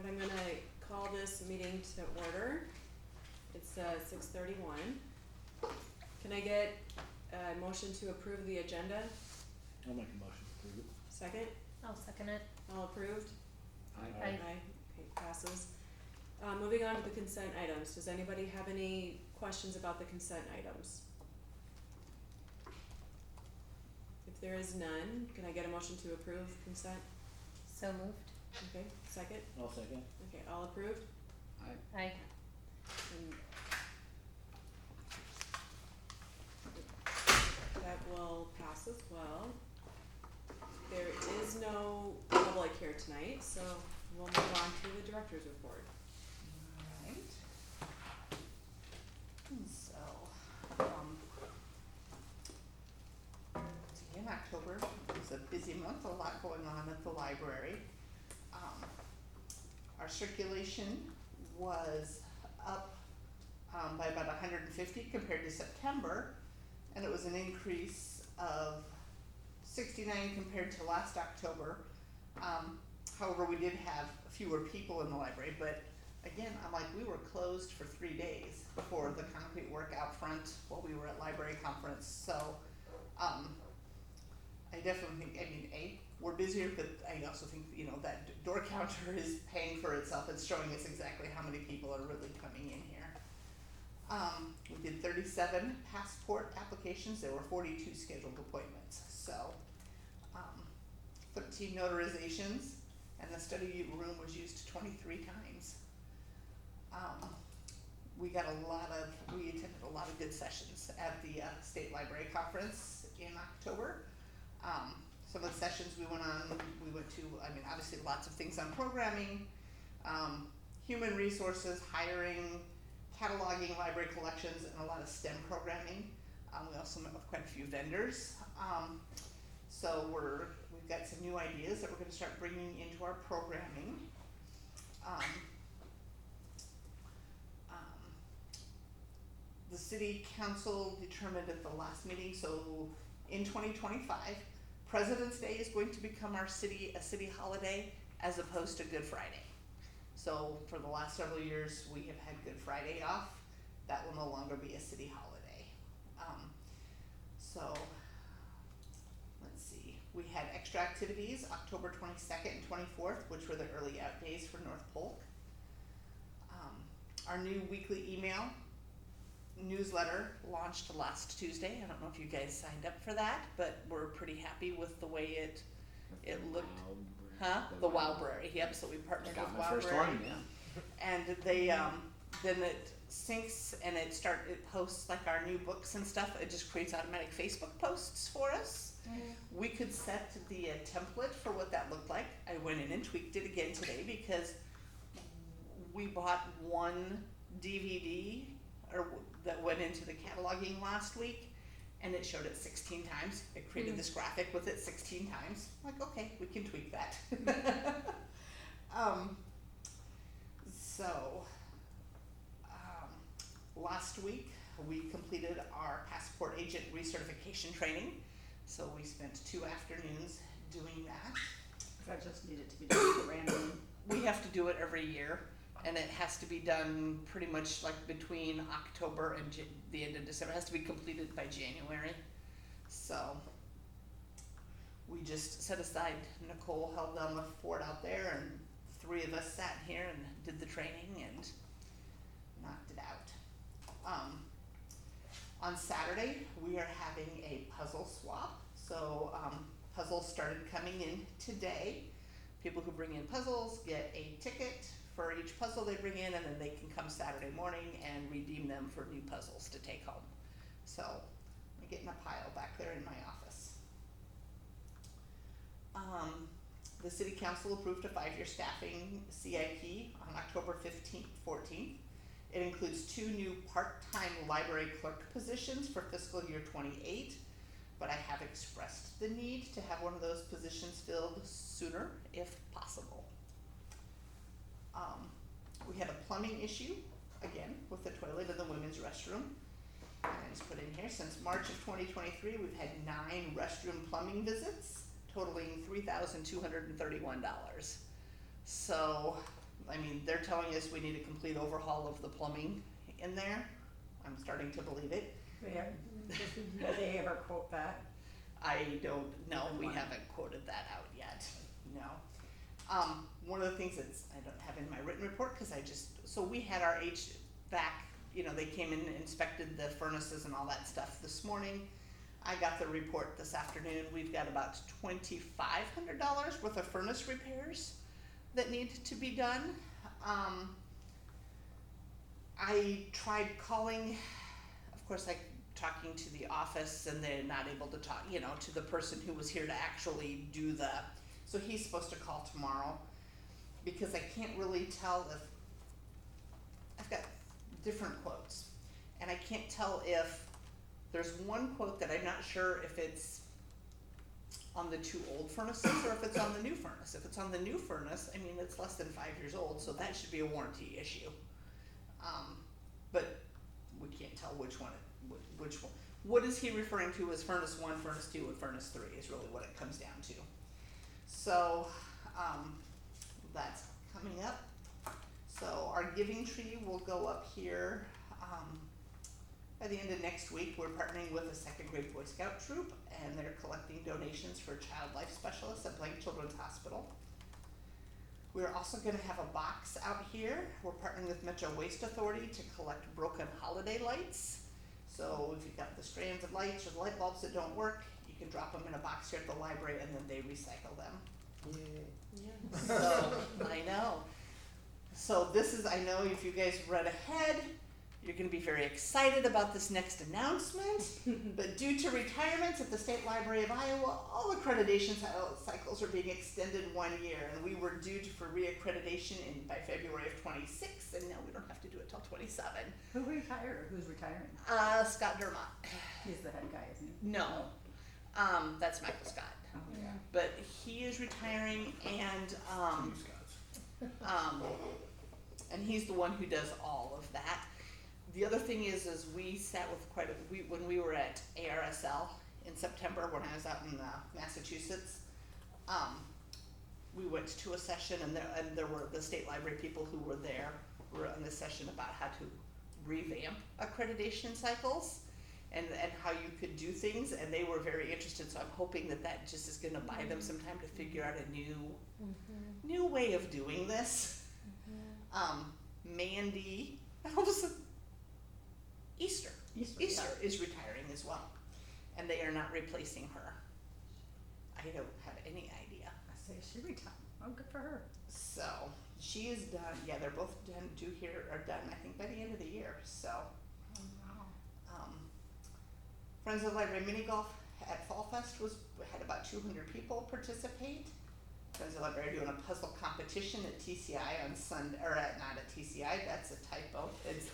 right, I'm gonna call this meeting to order. It's 6:31. Can I get a motion to approve the agenda? I'll make a motion to approve it. Second? I'll second it. All approved? Aye. Aye. Okay, passes. Moving on to the consent items. Does anybody have any questions about the consent items? If there is none, can I get a motion to approve consent? So moved. Okay, second? I'll second. Okay, all approved? Aye. Aye. And that will pass as well. There is no public here tonight, so we'll move on to the director's report. Alright. So, in October, it was a busy month, a lot going on at the library. Our circulation was up, by about 150 compared to September, and it was an increase of 69 compared to last October. However, we did have fewer people in the library, but again, I'm like, we were closed for 3 days for the concrete work out front while we were at library conference, so, I definitely think, we're busier, but I also think, that door counter is paying for itself. It's showing us exactly how many people are really coming in here. We did 37 passport applications. There were 42 scheduled appointments, so, 13 notarizations, and the study room was used 23 times. We attended a lot of good sessions at the State Library Conference in October. Some of the sessions we went to, obviously lots of things on programming, human resources, hiring, cataloging library collections, and a lot of STEM programming. We also met with quite a few vendors. So we've got some new ideas that we're gonna start bringing into our programming. The city council determined at the last meeting, so in 2025, President's Day is going to become a city holiday as opposed to Good Friday. So for the last several years, we have had Good Friday off. That will no longer be a city holiday. So let's see, we had extra activities October 22nd and 24th, which were the early out days for North Polk. Our new weekly email newsletter launched last Tuesday. I don't know if you guys signed up for that, but we're pretty happy with the way it looked. The Wildberry, yep, so we partnered with Got my Wildberry. first one, yeah. And they, then it syncs and it posts like our new books and stuff. It just creates automatic Facebook posts for us. We could set the template for what that looked like. I went in and tweaked it again today because we bought one DVD that went into the cataloging last week, and it showed it 16 times. It created this graphic with it 16 times. I'm like, okay, we can tweak that. Last week we completed our passport agent recertification training. So we spent 2 afternoons doing that. That just needed to be done at random. We have to do it every year, and it has to be done pretty much like between October and the end of December. It has to be completed by January. So we just set aside, Nicole held down the fort out there, and 3 of us sat here and did the training and knocked it out. On Saturday, we are having a puzzle swap. So puzzles started coming in today. People who bring in puzzles get a ticket for each puzzle they bring in, and then they can come Saturday morning and redeem them for new puzzles to take home. So I'm getting a pile back there in my office. The city council approved a 5-year staffing CIP on October 15th, 14th. It includes 2 new part-time library clerk positions for fiscal year 28, but I have expressed the need to have one of those positions filled sooner if possible. We had a plumbing issue, again, with the toilet in the women's restroom. And I just put in here, since March of 2023, we've had 9 restroom plumbing visits, totaling $3,231. So I mean, they're telling us we need a complete overhaul of the plumbing in there. I'm starting to believe it. Did they ever quote that? I don't know, we Why? haven't quoted that out yet, no. One of the things that's, I don't have in my written report, cause so we had our HVAC, you know, they came in and inspected the furnaces and all that stuff this morning. I got the report this afternoon, we've got about $2,500 worth of furnace repairs that need to be done. I tried calling, of course, talking to the office and they're not able to talk, you know, to the person who was here to actually do so he's supposed to call tomorrow, because I can't really tell if, I've got different quotes, and I can't tell if, there's one quote that I'm not sure if it's on the two old furnaces or if it's on the new furnace. If it's on the new furnace, I mean, it's less than 5 years old, so that should be a warranty issue. But we can't tell which one. What is he referring to as furnace 1, furnace 2, and furnace 3 is really what it comes down to. So, that's coming up. So our giving tree will go up here, by the end of next week. We're partnering with a 2nd grade Boy Scout troop, and they're collecting donations for child life specialists at Blank Children's Hospital. We're also gonna have a box out here. We're partnering with Metro Waste Authority to collect broken holiday lights. So if you've got the strands of lights or the light bulbs that don't work, you can drop them in a box here at the library and then they recycle them. Yeah. So, I know. So this is, I know if you guys read ahead, you're gonna be very excited about this next announcement. But due to retirements at the State Library of Iowa, all accreditation cycles are being extended 1 year. And we were due for reaccreditation by February of 26, and now we don't have to do it till 27. Who retired or who's retiring? Scott Dermott. He's the head guy, isn't he? No, that's Michael Scott. Oh, yeah. But he is retiring, and and he's the one who does all of that. The other thing is we sat with when we were at ARSL in September when I was out in Massachusetts. We went to a session, and there were the state library people who were there. Were on this session about how to revamp accreditation cycles and how you could do things, and they were very interested. So I'm hoping that just is going to buy them some time to figure out a new way of doing this. Mandy, Easter is retiring as well, and they are not replacing her. I don't have any idea. I say she retired. Oh, good for her. So she is done. Yeah, they're both done. Done. I think by the end of the year. So, Oh, wow. Friends of the Library Mini Golf at Fall Fest had about 200 people participate. Friends of the Library are doing a puzzle competition at TCI on Sunday, or not at TCI. That's a typo.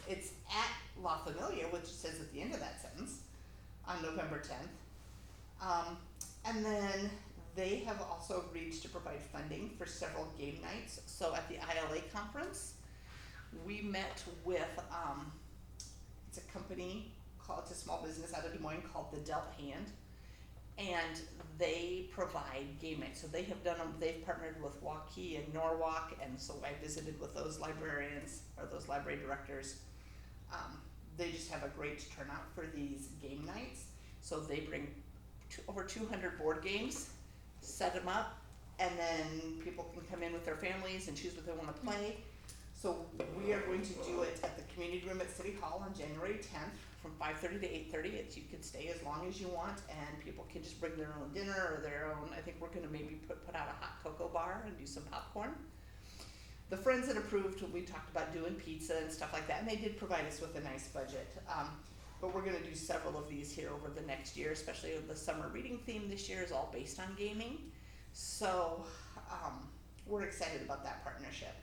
It's at La Familia, which it says at the end of that sentence, on November 10th. And then they have also agreed to provide funding for several game nights. So at the ILA conference, we met with, it's a company it's a small business out of Des Moines called the Dealt Hand, and they provide game nights. So they have they've partnered with Waukee and Norwalk, and so I visited with those librarians, or those library directors. They just have a great turnout for these game nights. So they bring over 200 board games, set them up, and then people can come in with their families and choose what they want to play. So we are going to do it at the community room at City Hall on January 10th from 5:30 to 8:30. You can stay as long as you want, and people can just bring their own dinner or their own. I think we're going to maybe put out a hot cocoa bar and do some popcorn. The friends that approved, we talked about doing pizza and stuff like that, and they did provide us with a nice budget. But we're going to do several of these here over the next year, especially the summer reading theme this year is all based on gaming. So we're excited about that partnership.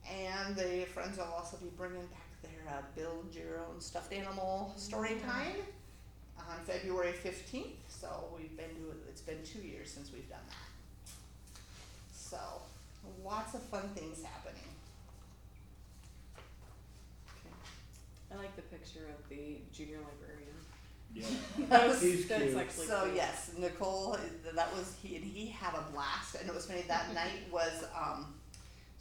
And the friends will also be bringing back their build your own stuffed animal story time on February 15th. So it's been 2 years since we've done that. So lots of fun things happening. I like the picture of the junior librarian. Yeah. He's That's cute. actually So cute. yes, Nicole, that was he, and he had a blast. And it was funny, that night was,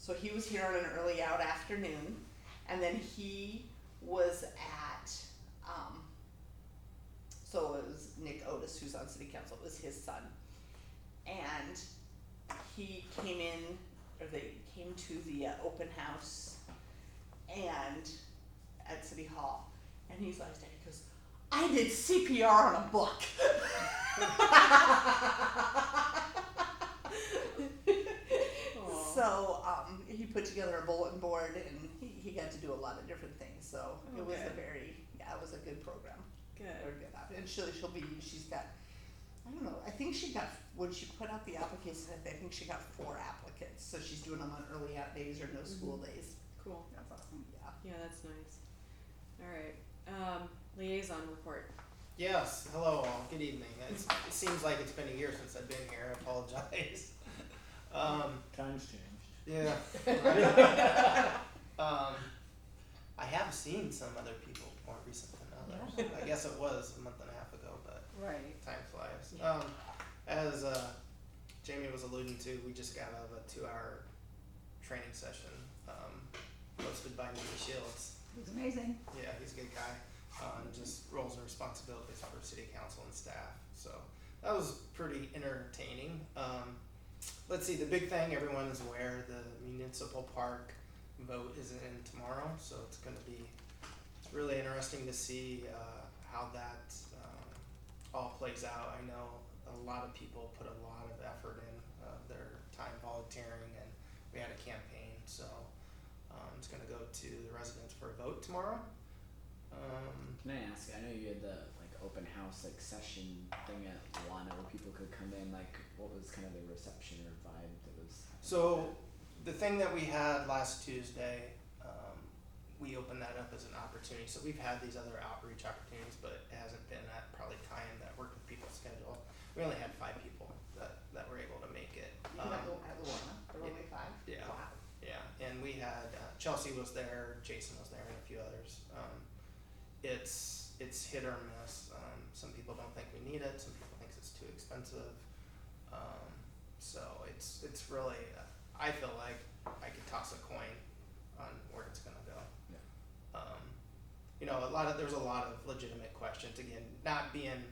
So he was here on an early out afternoon, and then he was at, so it was Nick Otis, who's on city council, it was his son. And he came in, or they came to the open house and at City Hall, and he's like, he goes, I did CPR on a book. So he put together a bulletin board, and he got to do a lot of different things. So it was Okay. it was a good program. Good. Or good out. And she's got, I don't know, I think she got, when she put out the application, I think she got 4 applicants. So she's doing them on early out days or no school days. Cool. That's awesome. Yeah. Yeah, that's nice. Alright, liaison report. Yes, hello all, good evening. It seems like it's been a year since I've been here, I apologize. Times changed. Yeah. I have seen some other people more recent than others. Yeah. I guess it was a month and a half ago, but Right. time flies. As Jamie was alluding to, we just got out of a 2-hour training session, hosted by Nikki Shields. It was amazing. Yeah, he's a good guy. Just roles and responsibilities for city council and staff. So that was pretty entertaining. Let's see, the big thing, everyone is aware, the municipal park vote is in tomorrow, so it's going to be really interesting to see how that all plays out. I know a lot of people put a lot of effort in their time volunteering, and we had a campaign, so it's going to go to the residents for a vote tomorrow. Can I ask? I know you had the open house session thing at Lana where people could come in. What was kind of the reception or vibe that was happening? So the thing that we had last Tuesday, we opened that up as an opportunity. So we've had these other outreach opportunities, but it hasn't been at probably time that worked with people's schedule. We only had 5 people that were able to make it. You got the one, there were only 5? Yeah. Wow. Yeah, and we had Chelsea was there, Jason was there, and a few others. It's hit or miss. Some people don't think we need it. Some people think it's too expensive. So it's really. I feel like I could toss a coin on where it's gonna go. Yeah. There's a lot of legitimate questions. Again, not being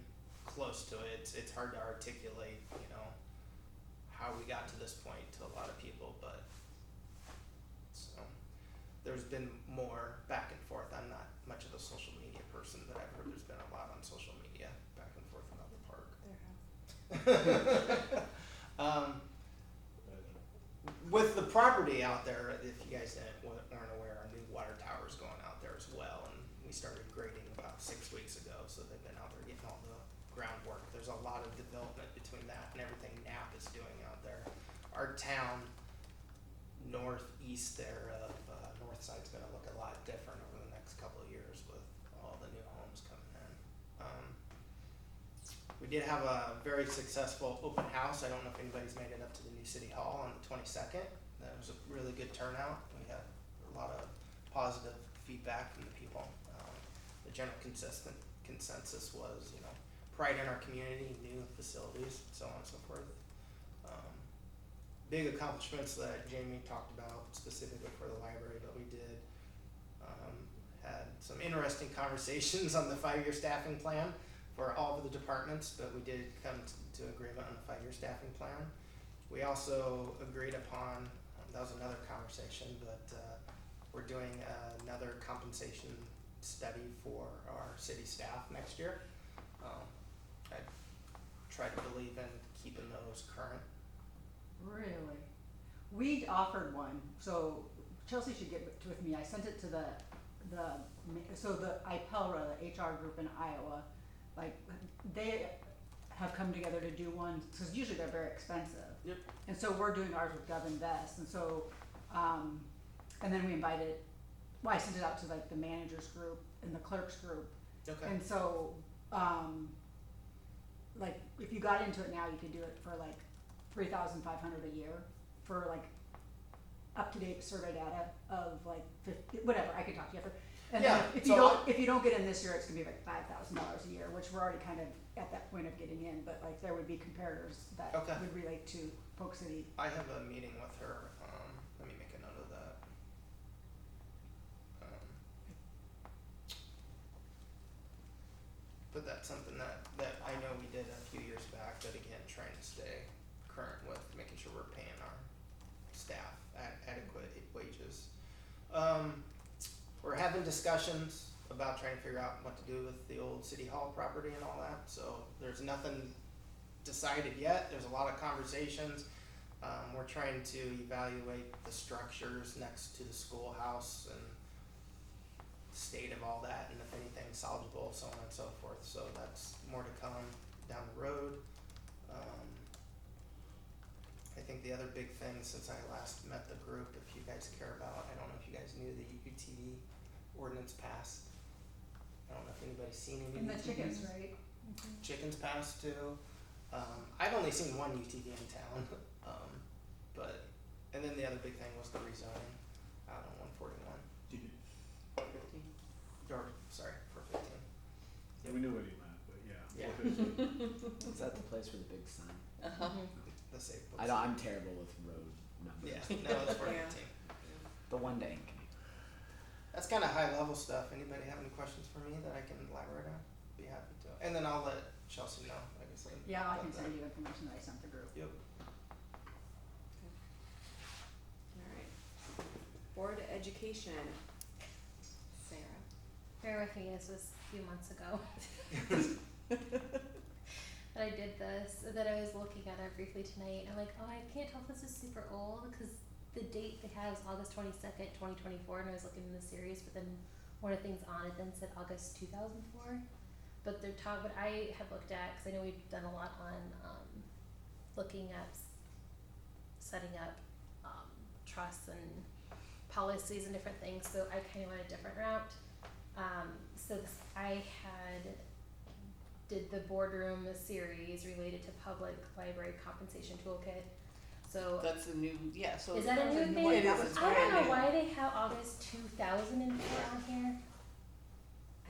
close to it, it's hard to articulate. How we got to this point to a lot of people, but. So, there's been more back and forth. I'm not much of a social media person, but I've heard there's been a lot on social media back and forth about the park. With the property out there, if you guys weren't aware, our new water tower is going out there as well, and we started grading about 6 weeks ago, so they've been out there getting all the groundwork. There's a lot of development between that and everything NAP is doing out there. Our town northeast there of north side's gonna look a lot different over the next couple of years with all the new homes coming in. We did have a very successful open house. I don't know if anybody's made it up to the new city hall on the 22nd. That was a really good turnout. We had a lot of positive feedback from the people. The general consensus was, pride in our community, new facilities, so on and so forth. Big accomplishments that Jamie talked about specifically for the library, but we did had some interesting conversations on the 5-year staffing plan for all of the departments, but we did come to agreement on the 5-year staffing plan. We also agreed upon, that was another conversation, but we're doing another compensation study for our city staff next year. I try to believe in keeping those current. Really? We offered one, so Chelsea should get with me. I sent it to the IPELRA, the HR group in Iowa, they have come together to do one, because usually they're very expensive. Yep. And so we're doing ours with GovInvest, and so, and then we invited, I sent it out to the managers group and the clerks group. Okay. And so, if you got into it now, you could do it for $3,500 a year for up-to-date survey data of 50, whatever, I could talk to you after. And Yeah, then so if you don't get in this year, it's gonna be $5,000 a year, which we're already kind of at that point of getting in, but there would be comparators that Okay. would relate to Polk City. I have a meeting with her let me make a note of that. But that's something that I know we did a few years back, but again, trying to stay current with making sure we're paying our staff adequate wages. We're having discussions about trying to figure out what to do with the old city hall property and all that, so there's nothing decided yet. There's a lot of conversations. We're trying to evaluate the structures next to the schoolhouse and state of all that, and if anything's salvageable, so on and so forth. So that's more to come down the road. I think the other big thing since I last met the group, if you guys care about, I don't know if you guys knew the UTV ordinance passed. I don't know if anybody's seen any And the UTVs. chickens, right? Chickens passed too. I've only seen one UTV in town, but, and then the other big thing was the rezoning out on 141. Did you? 15? Or, sorry, for 15. We knew what he meant, but yeah. Yeah. 415. Is that the place with the big sign? The safe. I'm terrible with road numbers. Yeah, no, it's 415. But one day. That's kind of high level stuff. Anybody have any questions for me that I can elaborate on? Be happy to. And then I'll let Chelsea know, like I said. Yeah, I about can that. send you information that I sent the group. Yep. Alright. Board of Education. Sarah. Bear with me, this was a few months ago. That I did this, that I was looking at it briefly tonight. I'm like, oh, I can't tell if this is super old, because the date they had was August 22nd, 2024, and I was looking in the series, but then one of the things on it then said August 2004. But what I had looked at, because I know we've done a lot on looking at setting up trusts and policies and different things, so I kind of went a different route. I did the boardroom series related to public library compensation toolkit. So That's a new, yeah, so. is that a new thing? It is, it's I don't brand know new. why they have August 2004 on here.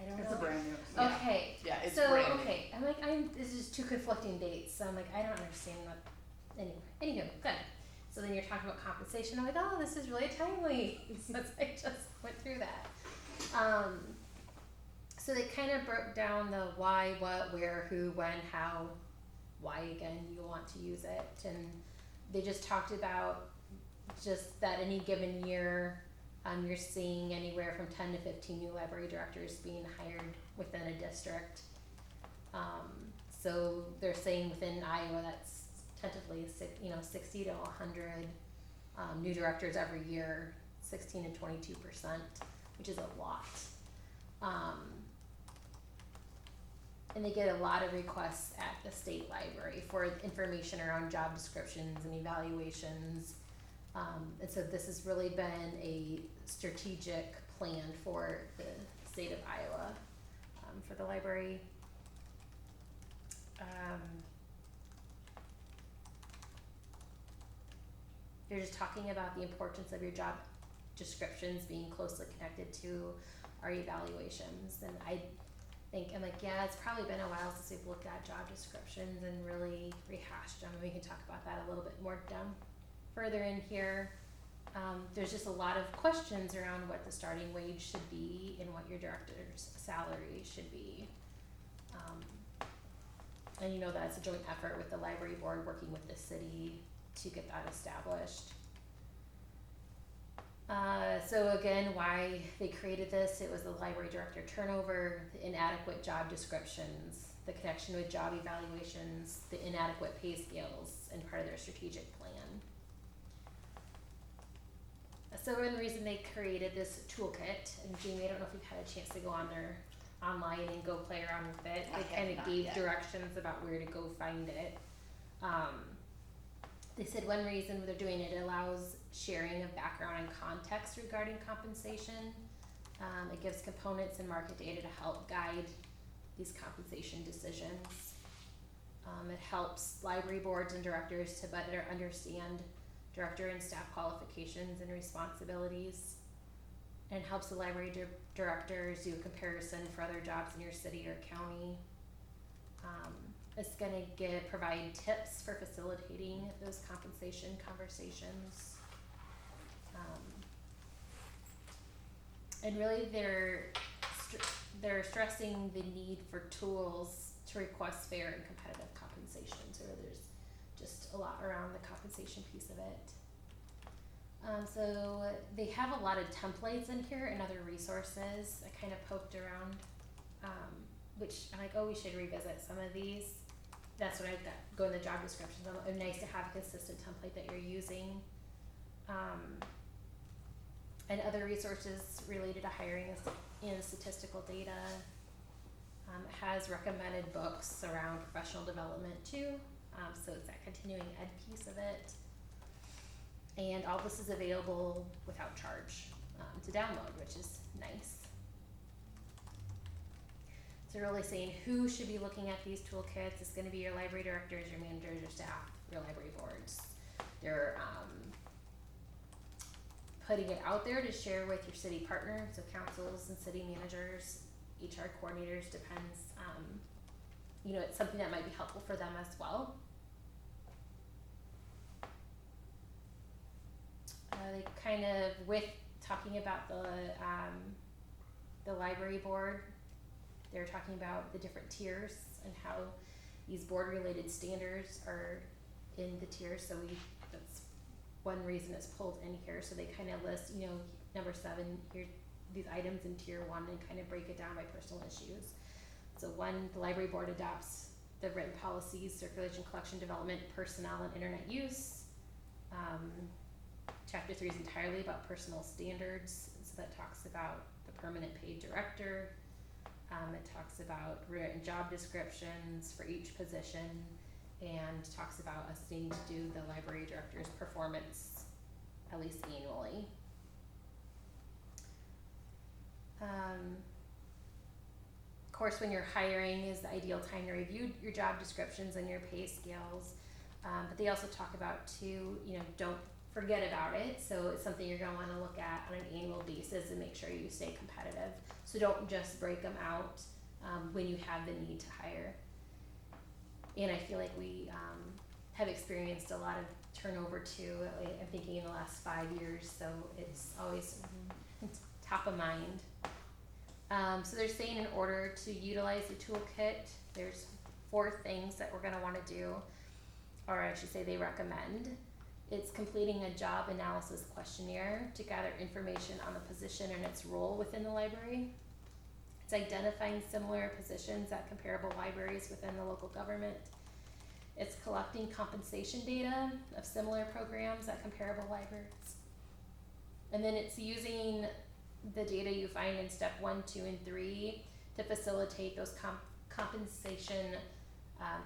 I don't It's know. a brand new. Yeah. Okay. Yeah, it's so brand new. okay, I'm like this is two conflicting dates, so I'm like I don't understand what. Anywho, good. So then you're talking about compensation. I'm like, oh, this is really timely since I just went through that. So they kind of broke down the why, what, where, who, when, how, why again you want to use it, and they just talked about just that any given year, you're seeing anywhere from 10 to 15 new library directors being hired within a district. So they're saying within Iowa that's tentatively 60 to 100 new directors every year, 16 to 22%, which is a lot. And they get a lot of requests at the state library for information around job descriptions and evaluations. And so this has really been a strategic plan for the state of Iowa, for the library. They're just talking about the importance of your job descriptions being closely connected to our evaluations, and I'm like, yeah, it's probably been a while since we've looked at job descriptions and really rehashed them, and we can talk about that a little bit more down further in here. There's just a lot of questions around what the starting wage should be and what your director's salary should be. And that's a joint effort with the library board working with the city to get that established. So again, why they created this, it was the library director turnover, the inadequate job descriptions, the connection with job evaluations, the inadequate pay scales, and part of their strategic plan. So one reason they created this toolkit, and Jamie, I don't know if you've had a chance to go on there online and go play around with it. I They have kind of not gave yet. directions about where to go find it. They said one reason they're doing it allows sharing of background and context regarding compensation. It gives components and market data to help guide these compensation decisions. It helps library boards and directors to better understand director and staff qualifications and responsibilities, and helps the library directors do a comparison for other jobs in your city or county. It's gonna provide tips for facilitating those compensation conversations. And really they're stressing the need for tools to request fair and competitive compensation, so there's just a lot around the compensation piece of it. So they have a lot of templates in here and other resources. I kind of poked around, which I'm like, oh, we should revisit some of these. That's what I've got, go in the job descriptions. It's nice to have a consistent template that you're using. And other resources related to hiring and statistical data. It has recommended books around professional development too. So it's that continuing ed piece of it. And all this is available without charge to download, which is nice. So really saying who should be looking at these toolkits. It's going to be your library directors, your managers, your staff, your library boards. They're putting it out there to share with your city partners, so councils and city managers, HR coordinators, depends. It's something that might be helpful for them as well. They kind of, with talking about the library board, they're talking about the different tiers and how these board related standards are in the tiers. So that's one reason it's pulled in here. So they kind of list, number 7, here, these items in tier 1 and kind of break it down by personal issues. So 1, the library board adopts the written policies, circulation, collection, development, personnel, and internet use. Chapter 3 is entirely about personal standards, so that talks about the permanent paid director. It talks about written job descriptions for each position, and talks about us needing to do the library director's performance at least annually. Of course, when you're hiring is the ideal time to review your job descriptions and your pay scales, but they also talk about too, don't forget about it. So it's something you're going to want to look at on an annual basis and make sure you stay competitive. So don't just break them out when you have the need to hire. And I feel like we have experienced a lot of turnover too. I'm thinking in the last 5 years, so it's always top of mind. So they're saying in order to utilize the toolkit, there's 4 things that we're going to want to do, or I should say they recommend. It's completing a job analysis questionnaire to gather information on the position and its role within the library. It's identifying similar positions at comparable libraries within the local government. It's collecting compensation data of similar programs at comparable libraries. And then it's using the data you find in step 1, 2, and 3 to facilitate those compensation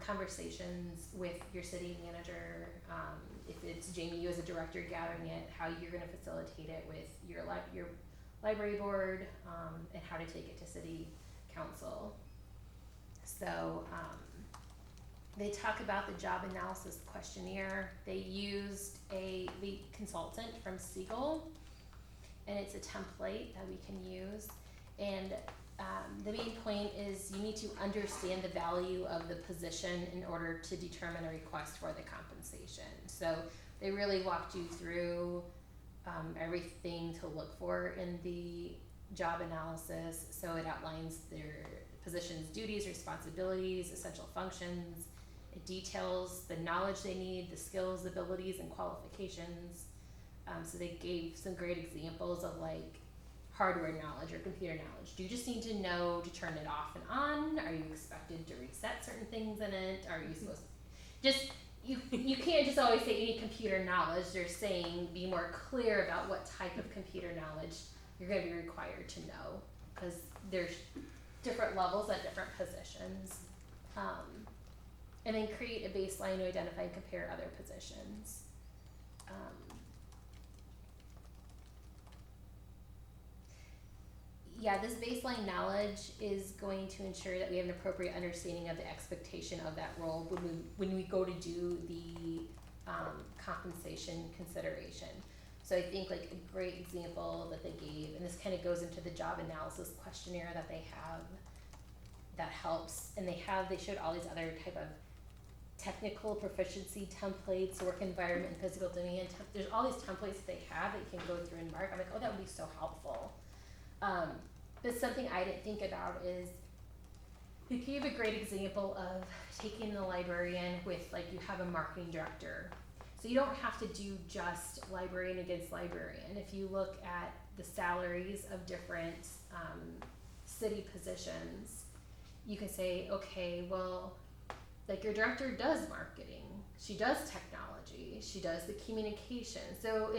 conversations with your city manager. If it's Jamie, you as a director gathering it, how you're going to facilitate it with your library board, and how to take it to city council. So they talk about the job analysis questionnaire. They used a lead consultant from Siegel, and it's a template that we can use. And the main point is you need to understand the value of the position in order to determine a request for the compensation. So they really walked you through everything to look for in the job analysis. So it outlines their position's duties, responsibilities, essential functions. It details the knowledge they need, the skills, abilities, and qualifications. So they gave some great examples of like hardware knowledge or computer knowledge. Do you just need to know to turn it off and on? Are you expected to reset certain things in it? Are you supposed to just, you can't just always say any computer knowledge. They're saying be more clear about what type of computer knowledge you're going to be required to know, because there's different levels at different positions. And then create a baseline to identify and compare other positions. This baseline knowledge is going to ensure that we have an appropriate understanding of the expectation of that role when we go to do the compensation consideration. So I think like a great example that they gave, and this kind of goes into the job analysis questionnaire that they have that helps, and they showed all these other type of technical proficiency templates, work environment, and physical demand. There's all these templates that they have that you can go through and mark. I'm like, oh, that would be so helpful. But something I didn't think about is he gave a great example of taking the librarian with, like, you have a marketing director. So you don't have to do just librarian against librarian. If you look at the salaries of different city positions, you can say, okay, well, like your director does marketing, she does technology, she does the communication. So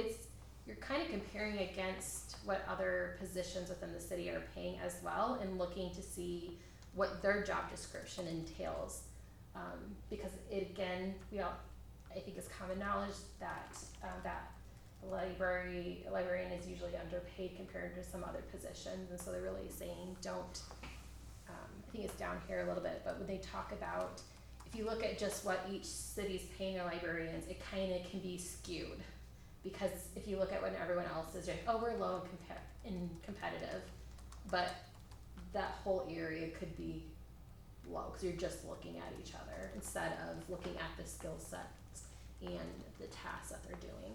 you're kind of comparing against what other positions within the city are paying as well, and looking to see what their job description entails. Because I think it's common knowledge that that librarian is usually underpaid compared to some other positions, and so they're really saying don't. I think it's down here a little bit, but when they talk about, if you look at just what each city's paying their librarians, it kind of can be skewed, because if you look at what everyone else is doing, oh, we're low and competitive, but that whole area could be low because you're just looking at each other instead of looking at the skill sets and the tasks that they're doing.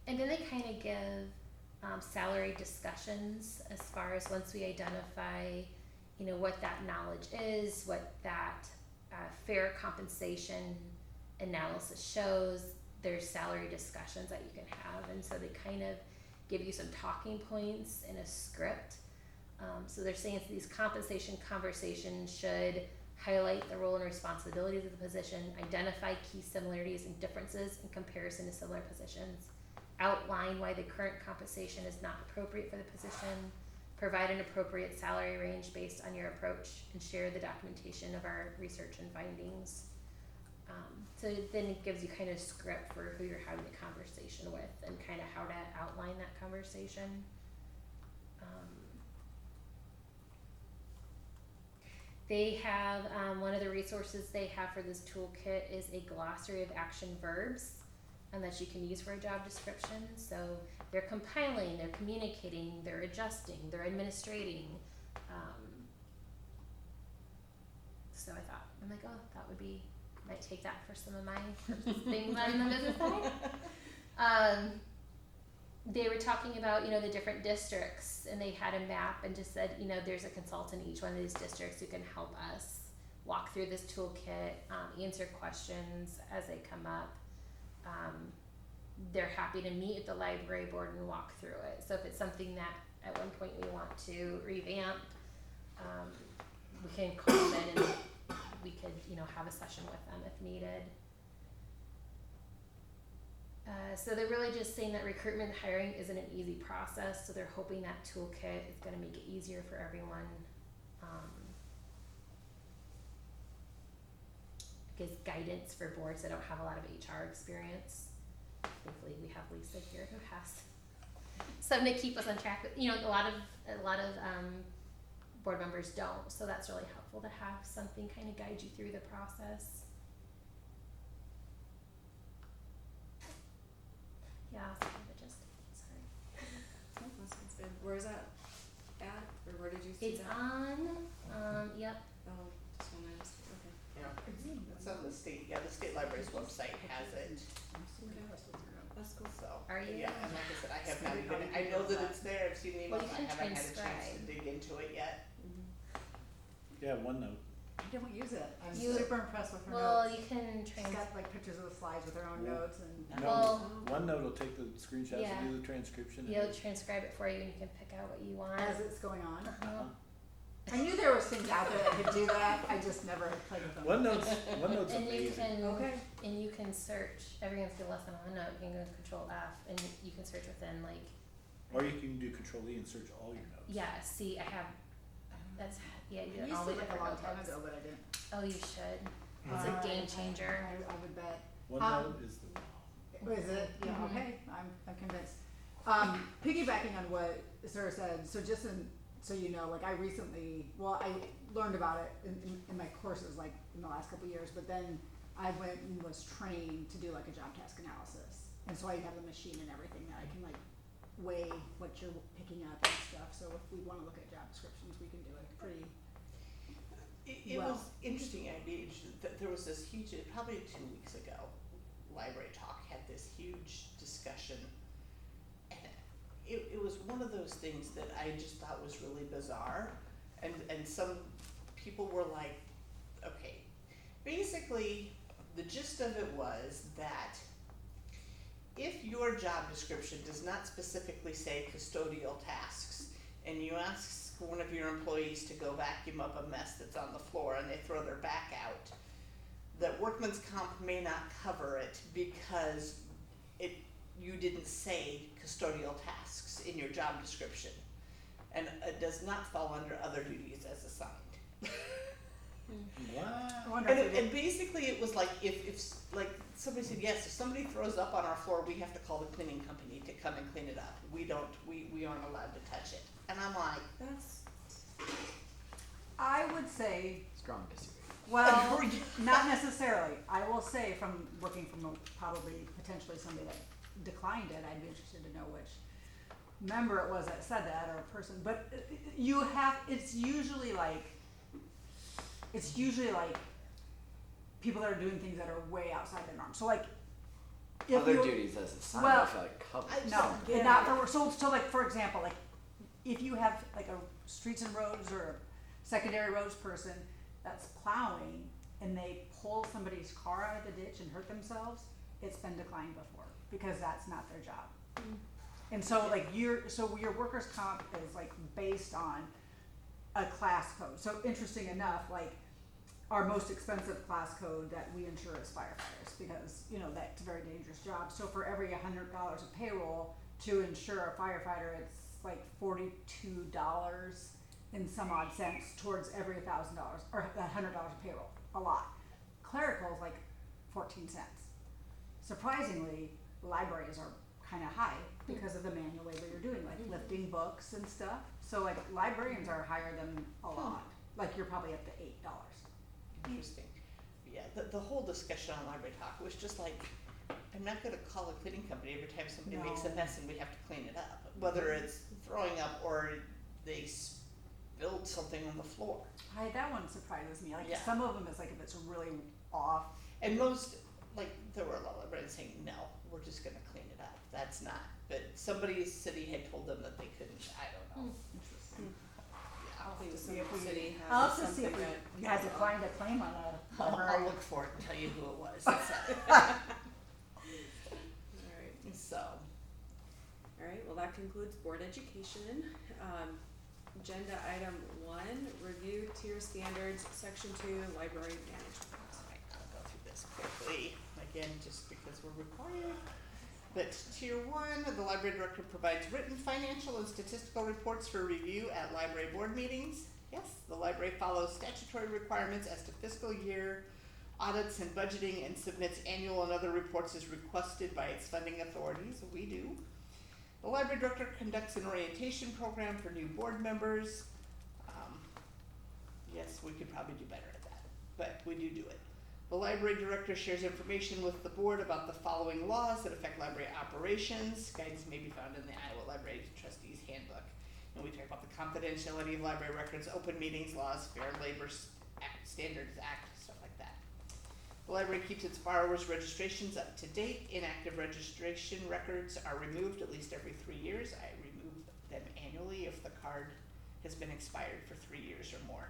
And then they kind of give salary discussions as far as once we identify, what that knowledge is, what that fair compensation analysis shows, there's salary discussions that you can have. And so they kind of give you some talking points in a script. So they're saying these compensation conversations should highlight the role and responsibilities of the position, identify key similarities and differences in comparison to similar positions, outline why the current compensation is not appropriate for the position, provide an appropriate salary range based on your approach, and share the documentation of our research and findings. So then it gives you kind of script for who you're having the conversation with and kind of how to outline that conversation. They have, one of the resources they have for this toolkit is a glossary of action verbs that you can use for a job description. So they're compiling, they're communicating, they're adjusting, they're administrating. So I thought, I'm like, oh, that would be, might take that for some of my things on the business side. They were talking about, the different districts, and they had a map and just said, there's a consultant in each one of these districts who can help us walk through this toolkit, answer questions as they come up. They're happy to meet at the library board and walk through it. So if it's something that at one point we want to revamp, we can call them in and we could, have a session with them if needed. So they're really just saying that recruitment and hiring isn't an easy process, so they're hoping that toolkit is going to make it easier for everyone. Gives guidance for boards that don't have a lot of HR experience. Hopefully we have Lisa here who has something to keep us on track. A lot of board members don't, so that's really helpful to have something kind of guide you through the process. Yeah, so sorry. That sounds good. Where is that at, or where did you see It's that? on, yep. Oh, just one I just, okay. Yeah. It's on the state library's website has it, That's cool. so. Are you? Yeah, and like I said, I have not even, I know that it's there, I've seen Well, emails, you I can haven't had a chance to transcribe. dig into it yet. Yeah, OneNote. I don't use it. I'm You- super impressed with her Well, notes. you can She's got like pictures of the slides with her own Yeah. notes and. No, Well- OneNote will take the screenshots Yeah. and do the transcription. He'll transcribe it for you and you can pick out what you want. As it's going on. Uh-huh. I knew there was things out there that could do that, I just never had played with them. OneNote's And you amazing. can, Okay. and you can search, everyone's gonna listen on OneNote, you can go Control F, and you can search within Or you can do Control E and search all your notes. yeah, see, I have, that's, yeah, you I have used all to the like a different long time notebooks. ago, but I didn't. Oh, you should, it's a Alright, game changer. I would bet. OneNote is the wow. Is it? Yeah, Mhm. okay, I'm convinced. Piggybacking on what Sarah said, so just so you know, like I recently, I learned about it in my courses like in the last couple of years, but then I went and was trained to do like a job task analysis. And so I have the machine and everything that I can like weigh what you're picking up and stuff. So if we wanna look at job descriptions, we can do it pretty It Well- was interesting, there was this huge, probably 2 weeks ago, Library Talk had this huge discussion. And it was one of those things that I just thought was really bizarre. And some people were like, okay, basically, the gist of it was that if your job description does not specifically say custodial tasks, and you ask one of your employees to go vacuum up a mess that's on the floor and they throw their back out, that workman's comp may not cover it because you didn't say custodial tasks in your job description, and it does not fall under other duties as assigned. I What? wonder if And basically it was like, if like somebody said, yes, if somebody throws up on our floor, we have to call the cleaning company to come and clean it up. We aren't allowed to touch it. And I'm like, That's, I would say, Strong disagree. well, not necessarily. I will say from working from probably potentially somebody that declined it, I'd be interested to know which member it was that said that or person. But you have, it's usually like people that are doing things that are way outside their norm. So like, if Other you duties as assigned, well, I feel like covered. no, Yeah. not for, so like for example, like if you have like a streets and roads or a secondary roads person that's plowing and they pull somebody's car out of the ditch and hurt themselves, it's been declined before because that's not their job. And so like your workers' comp is like based on a class code. So interesting enough, like our most expensive class code that we insure is firefighters because, you know, that's a very dangerous job. So for every $100 of payroll to insure a firefighter, it's like $42 in some odd cents towards every $1,000 or $100 of payroll. A lot. Clerical is like 14 cents. Surprisingly, libraries are kind of high because of the manual labor you're doing, like lifting books and stuff. So like librarians are higher than a lot. Like you're probably up to $8. interesting. Yeah, the whole discussion on Library Talk was just like, I'm not gonna call a cleaning company every time somebody makes a No. mess and we have to clean it up. Whether it's throwing up or they spilled something on the floor. That one surprises me. Like Yeah. some of them is like if it's really off. And most, like, there were a lot of librarians saying, no, we're just gonna clean it up. That's not, but somebody's city had told them that they couldn't, I don't know. Interesting. Yeah, I think to some see if we- city I'll has have to see something if that. we had declined a claim on a I'll library. look for it and tell you who it was. Alright, So, alright, well, that concludes board education. Agenda item 1, review tier standards, section 2, library management. alright, I'll go through this quickly, again, just because we're required. But tier 1, the library director provides written financial and statistical reports for review at library board meetings. Yes, the library follows statutory requirements as to fiscal year audits and budgeting and submits annual and other reports as requested by its funding authorities. We do. The library director conducts an orientation program for new board members. Yes, we could probably do better at that, but we do it. The library director shares information with the board about the following laws that affect library operations. Guidance may be found in the Iowa Library Trustees Handbook. And we talk about the confidentiality of library records, open meetings laws, Fair Labor Standards Act, stuff like that. The library keeps its borrowers' registrations up to date. Inactive registration records are removed at least every 3 years. I remove them annually if the card has been expired for 3 years or more.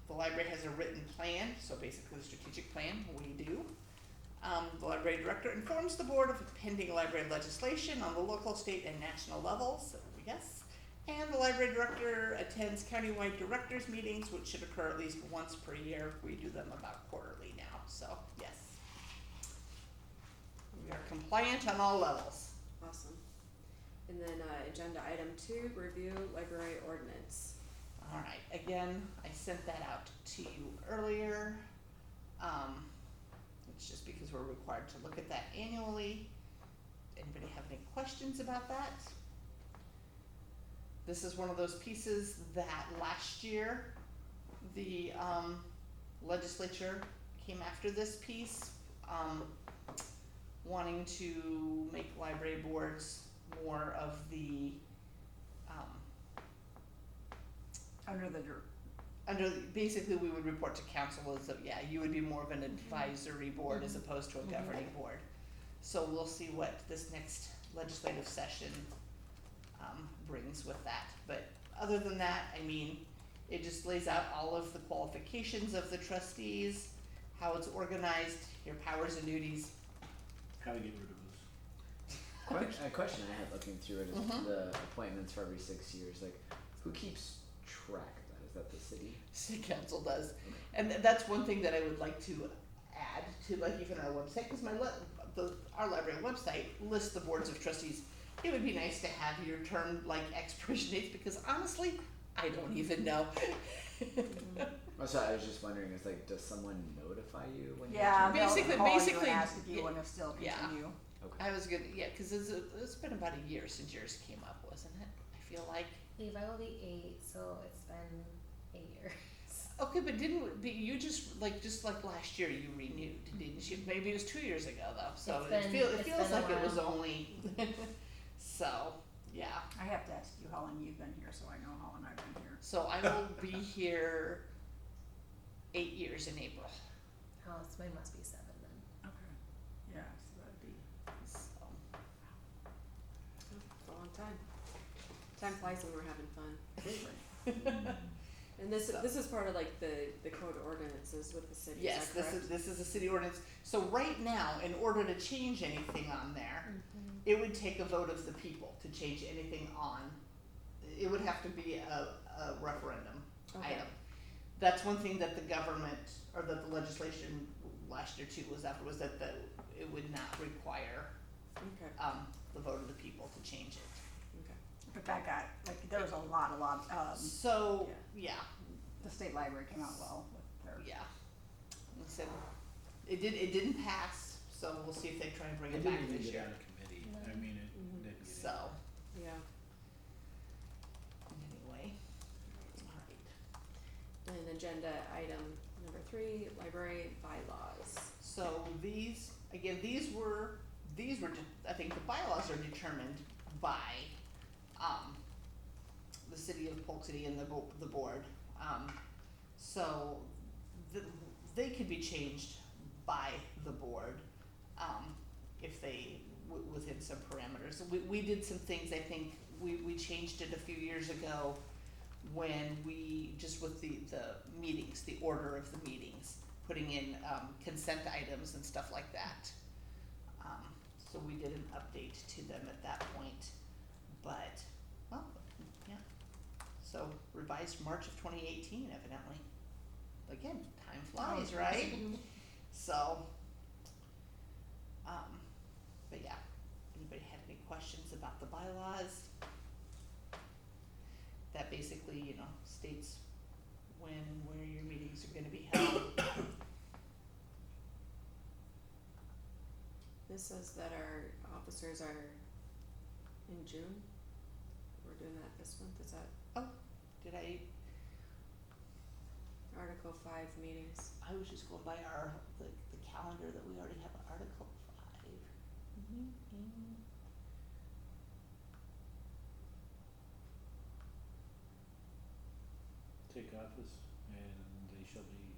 The library has a written plan, so basically the strategic plan, we do. The library director informs the board of pending library legislation on the local, state, and national levels, yes. And the library director attends countywide directors meetings, which should occur at least once per year. We do them about quarterly now, so yes. We are compliant on all levels. Awesome. And then, agenda item 2, review library ordinance. Alright, again, I sent that out to you earlier. It's just because we're required to look at that annually. Anybody have any questions about that? This is one of those pieces that last year, the legislature came after this piece, wanting to make library boards more of the, Under the basically we would report to council as yeah, you would be more of an advisory board as opposed to a governing board. So we'll see what this next legislative session brings with that. But other than that, I mean, it just lays out all of the qualifications of the trustees, how it's organized, your powers and duties. How to get rid of us. A question I had looking through it is Mhm. the appointments for every 6 years. Like, who keeps track of that? Is that the city? City council does, and that's one thing that I would like to add to like even our website, because our library website lists the boards of trustees. It would be nice to have your term like expiration dates, because honestly, I don't even know. Oh, so I was just wondering, is like, does someone notify you when Yeah, you they'll Basically- call you basically, and ask if you yeah, want to still yeah. continue. Okay. I was gonna, yeah, because it's been about a year since yours came up, wasn't it? I feel like. Levi will be 8, so it's been 8 years. Okay, but you just like last year you renewed, didn't you? Maybe it was 2 years ago though. So It's it been feels a like it was while. only. So yeah. I have to ask you how long you've been here, so I know how long I've been here. So I will be here 8 years in April. Oh, so mine must be 7 then. Okay. Yeah, so that'd be. So, It's a long time. Time flies when we're having fun. And this is part of like the code ordinances with the city, yes, is that correct? this is a city ordinance. So right now, in order to change anything on there, it would take a vote of the people to change anything on. It would have to be a referendum Okay. item. That's one thing that the government, or that the legislation last year too was after, was that it would not require Okay, the vote of the people to change it. okay. But that got, like, there was a lot, So, yeah, the state library came out well with their. yeah. Like I said, it didn't pass, so we'll see if they try and bring It it didn't back even this get year. out of committee. I mean, it Mhm. didn't get in. So, Yeah. anyway, alright. And agenda item number 3, library bylaws. So these were, I think the bylaws are determined by, the city of Polk City and the board. So they could be changed by the board, if they, within some parameters. We did some things, I think, we changed it a few years ago when we, just with the meetings, the order of the meetings, putting in consent items and stuff like that. So we did an update to them at that point, but, well, yeah. So revised March of 2018 evidently. Again, time flies, right? So, but yeah, anybody had any questions about the bylaws? That basically, states when and where your meetings are gonna be held. This says that our officers are in June. We're doing that this month, is that Did I Article 5 meetings? was just going by the calendar that we already have Article 5. Take office and they shall be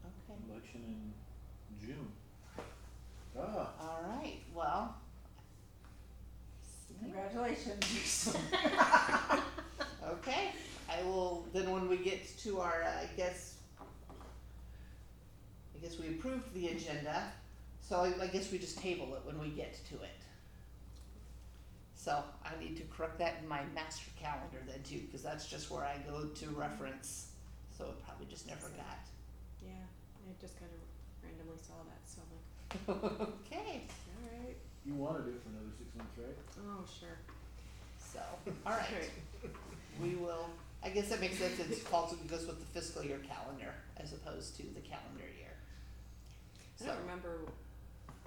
Okay, election in June. Ah, alright, well. Congratulations. Okay, I will, then when we get to our, I guess we approved the agenda, so I guess we just table it when we get to it. So I need to correct that in my master calendar then too, cause that's just where I go to reference, so it probably just never got. Yeah, I just kind of randomly saw that, so I'm like, Okay, alright, you wanted it for another 6 months, right? oh, sure. so, alright, we will, I guess that makes sense, it falls, it goes with the fiscal year calendar as opposed to the calendar year. I don't remember,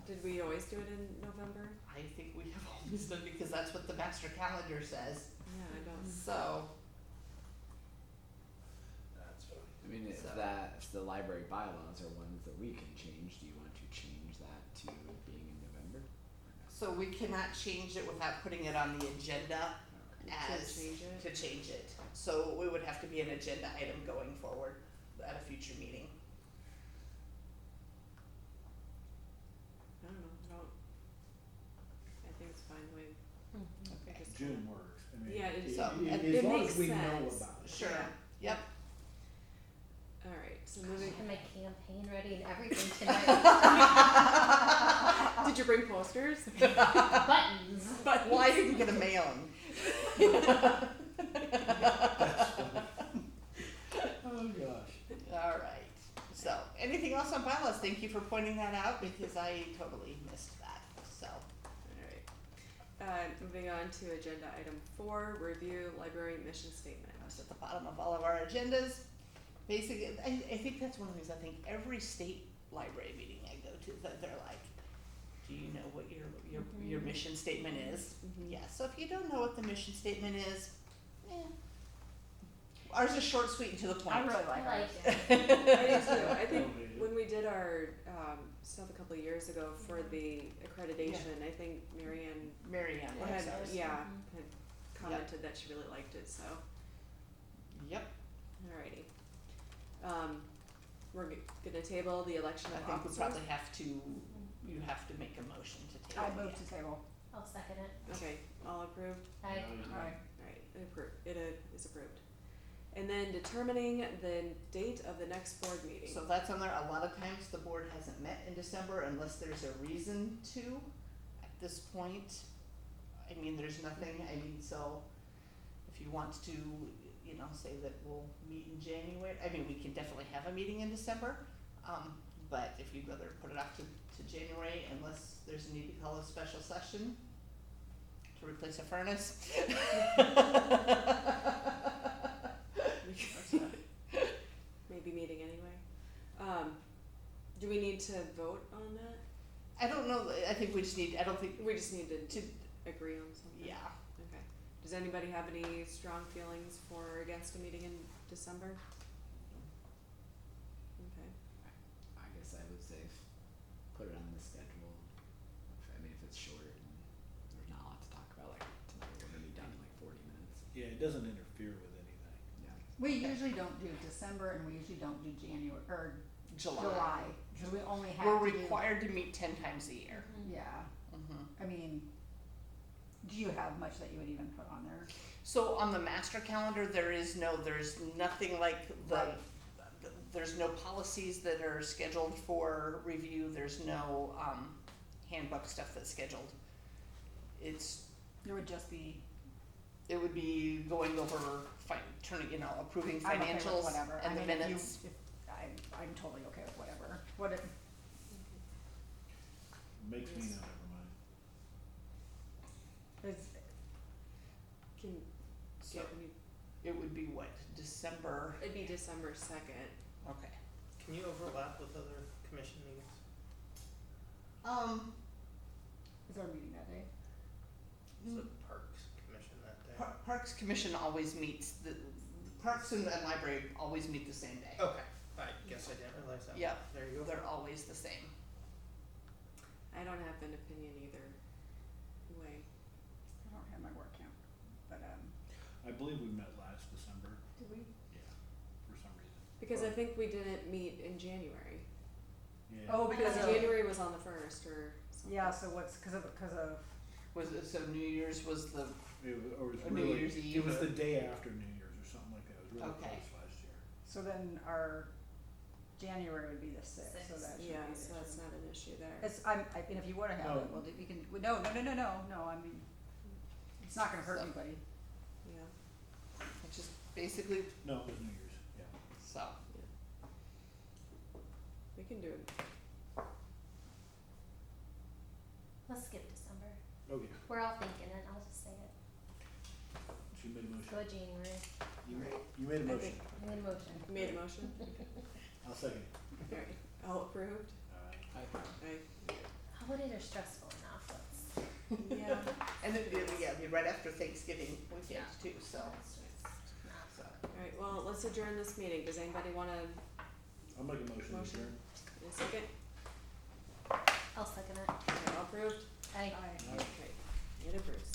did we always do it in November? I think we have always done, because that's what the master calendar says, Yeah, I don't. so, That's funny. I mean, if So- if the library bylaws are ones that we can change, do you want to change that to being in November? Or no? so we cannot change it without putting it on the agenda, as, change it? to change it. So it would have to be an agenda item going forward at a future meeting. I don't know, I think it's fine the way. Mhm. Okay. just June works. I mean, Yeah, it's- So, as it long makes as we know sense. about it. Sure, Yeah. yep. Alright, so I moving, had my campaign ready and everything tonight. did you bring posters? Buttons. But Well, I didn't get a mailing. Oh gosh. Alright, so, anything else on bylaws? Thank you for pointing that out, because I totally missed that, so. Alright, moving on to agenda item 4, review library mission statement. It's at the bottom of all of our agendas. Basically, I think that's one of the things, I think every state library meeting I go to, that they're like, do you know what your mission statement is? Mhm. Yeah, so if you don't know what the mission statement is, ours is short, sweet, and to the point. I really like I ours. like it. I do too, I think Don't hate it. when we did our, stuff a couple of years ago for the accreditation, I think Marianne Mary Ann had, likes ours. yeah, Mhm. had commented that she really liked it, so, Yep, alrighty. We're gonna table the election I of think we officers. probably have to, you have to make a motion to table. I move it. to table. I'll second it. Okay, all approved? I, Alright, it is approved. And then determining the date of the next board meeting. So that's on there. A lot of times the board hasn't met in December unless there's a reason to. At this point, I mean, there's nothing, I mean, so if you want to, you know, say that we'll meet in January, I mean, we can definitely have a meeting in December. But if you'd rather put it off to January unless there's a need to call a special session to replace a furnace. Maybe meeting anyway. Do we need to vote on that? I don't know, I think we just need, I don't think, We just need to to, agree on something? yeah. Okay. Does anybody have any strong feelings for or against a meeting in December? Okay. I guess I would say put it on the schedule. If it's short and there's not a lot to talk about, like tonight we're gonna be done in like 40 minutes. Yeah, it doesn't interfere with anything. Yeah. We Okay. usually don't do December and we usually don't do January, or July. July, cause we only have We're to do. required to meet 10 times a year. Yeah, I mean, do you have much that you would even put on there? So on the master calendar, there's nothing like Right. there's no policies that are scheduled for review, there's no, handbook stuff that's scheduled. It would just be, It would be going over, approving I'm okay with financials whatever, I and the mean, if you, minutes. if, I'm totally okay with whatever, what if, Makes me know, never mind. is, Can, So yeah, we- it would be what, December, it'd be December 2nd. okay. Can you overlap with other commission meetings? is our meeting that day? Is the Parks Commission that day? Parks Commission always meets, Parks and Library always meet the same day. Okay, I guess I didn't realize that. Yeah, There you go. they're always the same. I don't have an opinion either way. I don't have my work count, but, I believe we met last December. did we? Yeah, for some reason. Because I think we didn't meet in January. Yeah. Oh, Because because of, January was on the 1st or something. yeah, so what's, cause of, Was it, so New Year's was the, It was, or it was Or New really, Year's Eve it was or- the day after New Year's or something like that. It was really Okay. close last year. so then our January would be the sixth, so that should be. Yeah, the so that's issue. not an issue there. It's, and if you wanna have it, No. well, if you can, no, I mean, it's not gonna hurt So- anybody. Yeah. which is basically, No, it was New Year's, yeah. so, We can do it. let's skip December. Okay, We're all thinking it, I'll just say it. she made a motion. Go January. You made a I motion. think- I made a motion. You made a motion? I'll second. Alright, all approved? Aye. Holidays are stressful enough, let's. Yeah. and then, it'd be right after Thanksgiving weekend Yeah. too, so, That's just not so. Alright, well, let's adjourn this meeting. Does anybody wanna, I'll make a motion to Motion. adjourn. in a second? I'll second it. Okay, all approved? Aye. Aye. Okay, it approves.